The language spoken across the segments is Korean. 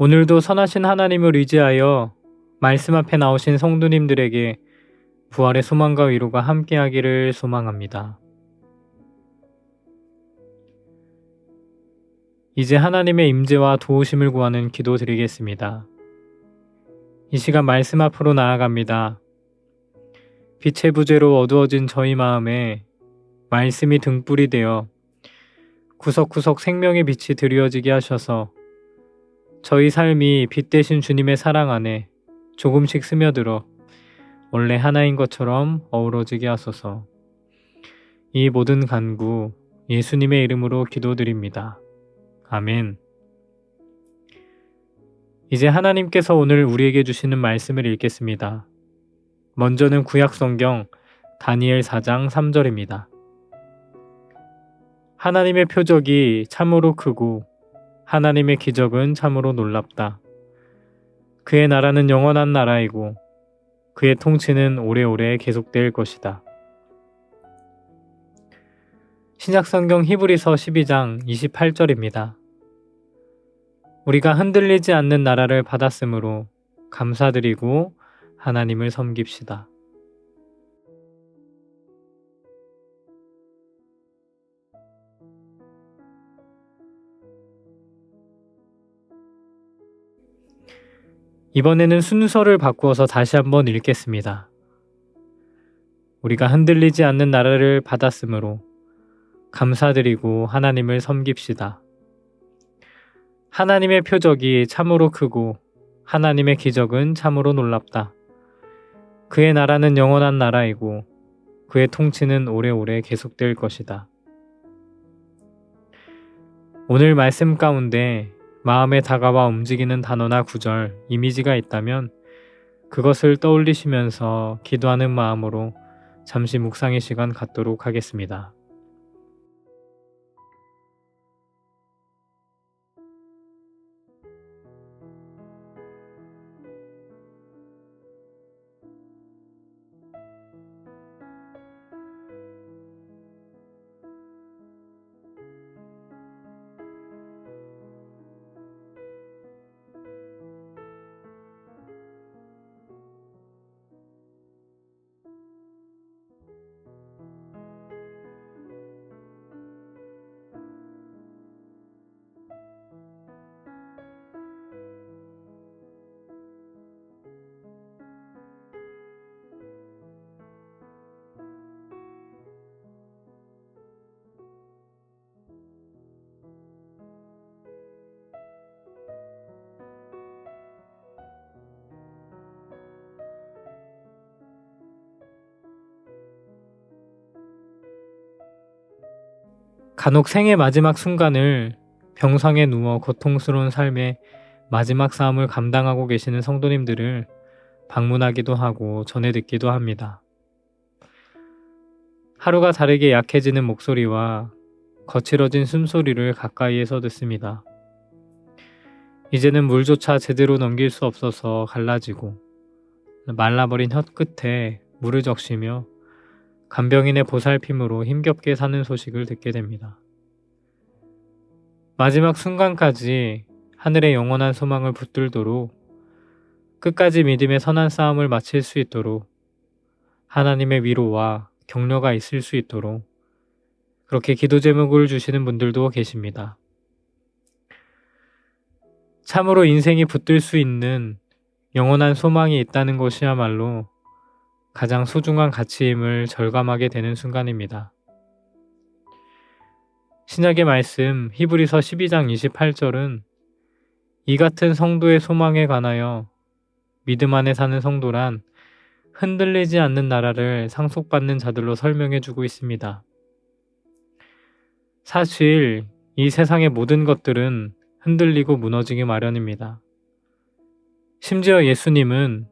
오늘도 선하신 하나님을 의지하여 말씀 앞에 나오신 성도님들에게 부활의 소망과 위로가 함께하기를 소망합니다. 이제 하나님의 임재와 도우심을 구하는 기도 드리겠습니다. 이 시간 말씀 앞으로 나아갑니다. 빛의 부재로 어두워진 저희 마음에 말씀이 등불이 되어 구석구석 생명의 빛이 드리워지게 하셔서 저희 삶이 빛 대신 주님의 사랑 안에 조금씩 스며들어 원래 하나인 것처럼 어우러지게 하소서. 이 모든 간구 예수님의 이름으로 기도드립니다. 아멘. 이제 하나님께서 오늘 우리에게 주시는 말씀을 읽겠습니다. 먼저는 구약성경 다니엘 4장 3절입니다. 하나님의 표적이 참으로 크고 하나님의 기적은 참으로 놀랍다. 그의 나라는 영원한 나라이고 그의 통치는 오래오래 계속될 것이다. 신약성경 히브리서 12장 28절입니다. 우리가 흔들리지 않는 나라를 받았으므로 감사드리고 하나님을 섬깁시다. 이번에는 순서를 바꾸어서 다시 한번 읽겠습니다. 우리가 흔들리지 않는 나라를 받았으므로 감사드리고 하나님을 섬깁시다. 하나님의 표적이 참으로 크고 하나님의 기적은 참으로 놀랍다. 그의 나라는 영원한 나라이고 그의 통치는 오래오래 계속될 것이다. 오늘 말씀 가운데 마음에 다가와 움직이는 단어나 구절, 이미지가 있다면 그것을 떠올리시면서 기도하는 마음으로 잠시 묵상의 시간 갖도록 하겠습니다. 간혹 생의 마지막 순간을 병상에 누워 고통스러운 삶의 마지막 싸움을 감당하고 계시는 성도님들을 방문하기도 하고 전해 듣기도 합니다. 하루가 다르게 약해지는 목소리와 거칠어진 숨소리를 가까이에서 듣습니다. 이제는 물조차 제대로 넘길 수 없어서 갈라지고 말라버린 혀 끝에 물을 적시며 간병인의 보살핌으로 힘겹게 사는 소식을 듣게 됩니다. 마지막 순간까지 하늘의 영원한 소망을 붙들도록 끝까지 믿음의 선한 싸움을 마칠 수 있도록 하나님의 위로와 격려가 있을 수 있도록 그렇게 기도 제목을 주시는 분들도 계십니다. 참으로 인생이 붙들 수 있는 영원한 소망이 있다는 것이야말로 가장 소중한 가치임을 절감하게 되는 순간입니다. 신약의 말씀 히브리서 12장 28절은 이 같은 성도의 소망에 관하여 믿음 안에 사는 성도란 흔들리지 않는 나라를 상속받는 자들로 설명해주고 있습니다. 사실 이 세상의 모든 것들은 흔들리고 무너지기 마련입니다. 심지어 예수님은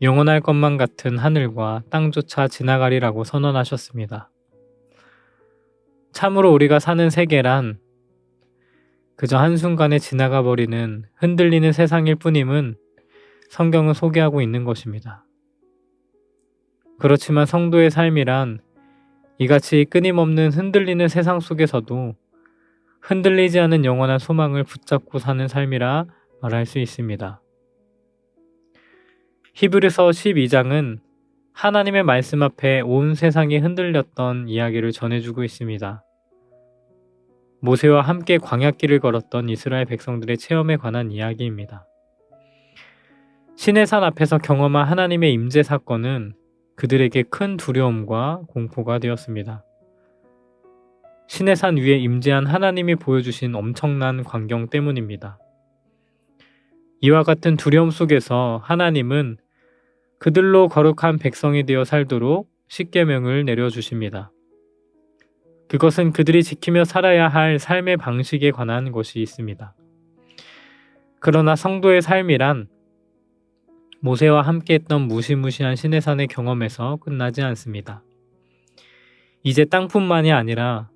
영원할 것만 같은 하늘과 땅조차 지나가리라고 선언하셨습니다. 참으로 우리가 사는 세계란 그저 한순간에 지나가 버리는 흔들리는 세상일 뿐임은 성경은 소개하고 있는 것입니다. 그렇지만 성도의 삶이란 이같이 끊임없는 흔들리는 세상 속에서도 흔들리지 않은 영원한 소망을 붙잡고 사는 삶이라 말할 수 있습니다. 히브리서 12장은 하나님의 말씀 앞에 온 세상이 흔들렸던 이야기를 전해주고 있습니다. 모세와 함께 광야길을 걸었던 이스라엘 백성들의 체험에 관한 이야기입니다. 시내산 앞에서 경험한 하나님의 임재 사건은 그들에게 큰 두려움과 공포가 되었습니다. 시내산 위에 임재한 하나님이 보여주신 엄청난 광경 때문입니다. 이와 같은 두려움 속에서 하나님은 그들로 거룩한 백성이 되어 살도록 십계명을 내려주십니다. 그것은 그들이 지키며 살아야 할 삶의 방식에 관한 것이 있습니다. 그러나 성도의 삶이란 모세와 함께했던 무시무시한 시내산의 경험에서 끝나지 않습니다. 이제 땅뿐만이 아니라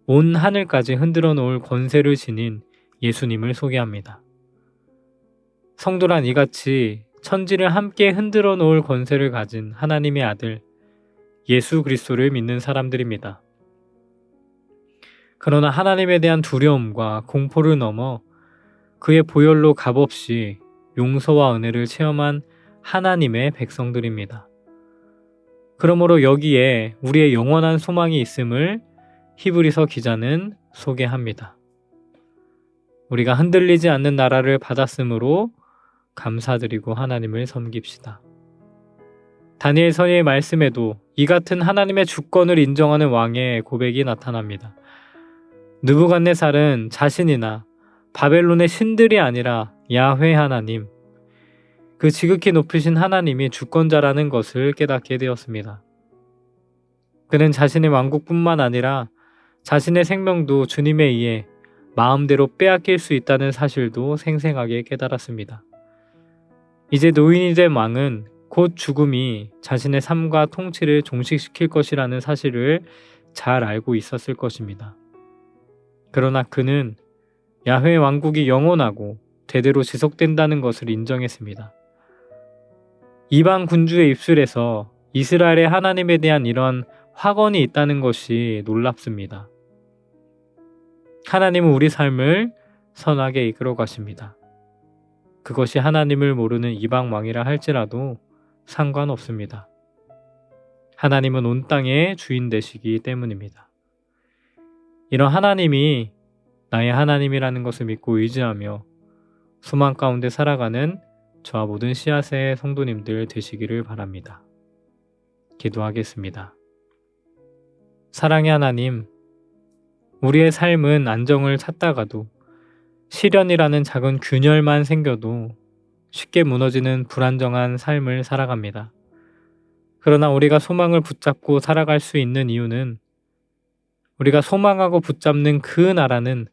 온 하늘까지 흔들어 놓을 권세를 지닌 예수님을 소개합니다. 성도란 이같이 천지를 함께 흔들어 놓을 권세를 가진 하나님의 아들 예수 그리스도를 믿는 사람들입니다. 그러나 하나님에 대한 두려움과 공포를 넘어 그의 보혈로 값없이 용서와 은혜를 체험한 하나님의 백성들입니다. 그러므로 여기에 우리의 영원한 소망이 있음을 히브리서 기자는 소개합니다. 우리가 흔들리지 않는 나라를 받았으므로 감사드리고 하나님을 섬깁시다. 다니엘 서기의 말씀에도 이 같은 하나님의 주권을 인정하는 왕의 고백이 나타납니다. 느부갓네살은 자신이나 바벨론의 신들이 아니라 야훼 하나님, 그 지극히 높으신 하나님이 주권자라는 것을 깨닫게 되었습니다. 그는 자신의 왕국뿐만 아니라 자신의 생명도 주님에 의해 마음대로 빼앗길 수 있다는 사실도 생생하게 깨달았습니다. 이제 노인이 된 왕은 곧 죽음이 자신의 삶과 통치를 종식시킬 것이라는 사실을 잘 알고 있었을 것입니다. 그러나 그는 야훼 왕국이 영원하고 대대로 지속된다는 것을 인정했습니다. 이방 군주의 입술에서 이스라엘의 하나님에 대한 이런 확언이 있다는 것이 놀랍습니다. 하나님은 우리 삶을 선하게 이끌어 가십니다. 그것이 하나님을 모르는 이방 왕이라 할지라도 상관없습니다. 하나님은 온 땅의 주인 되시기 때문입니다. 이런 하나님이 나의 하나님이라는 것을 믿고 의지하며 소망 가운데 살아가는 저와 모든 씨앗의 성도님들 되시기를 바랍니다. 기도하겠습니다. 사랑의 하나님, 우리의 삶은 안정을 찾다가도 시련이라는 작은 균열만 생겨도 쉽게 무너지는 불안정한 삶을 살아갑니다. 그러나 우리가 소망을 붙잡고 살아갈 수 있는 이유는 우리가 소망하고 붙잡는 그 나라는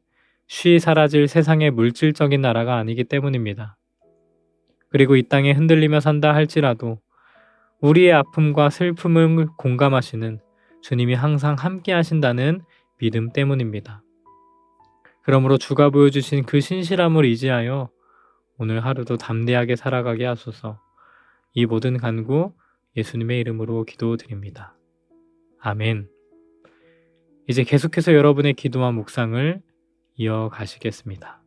쉬이 사라질 세상의 물질적인 나라가 아니기 때문입니다. 그리고 이 땅에 흔들리며 산다 할지라도 우리의 아픔과 슬픔을 공감하시는 주님이 항상 함께 하신다는 믿음 때문입니다. 그러므로 주가 보여주신 그 신실함을 의지하여 오늘 하루도 담대하게 살아가게 하소서. 이 모든 간구 예수님의 이름으로 기도드립니다. 아멘. 이제 계속해서 여러분의 기도와 묵상을 이어가시겠습니다.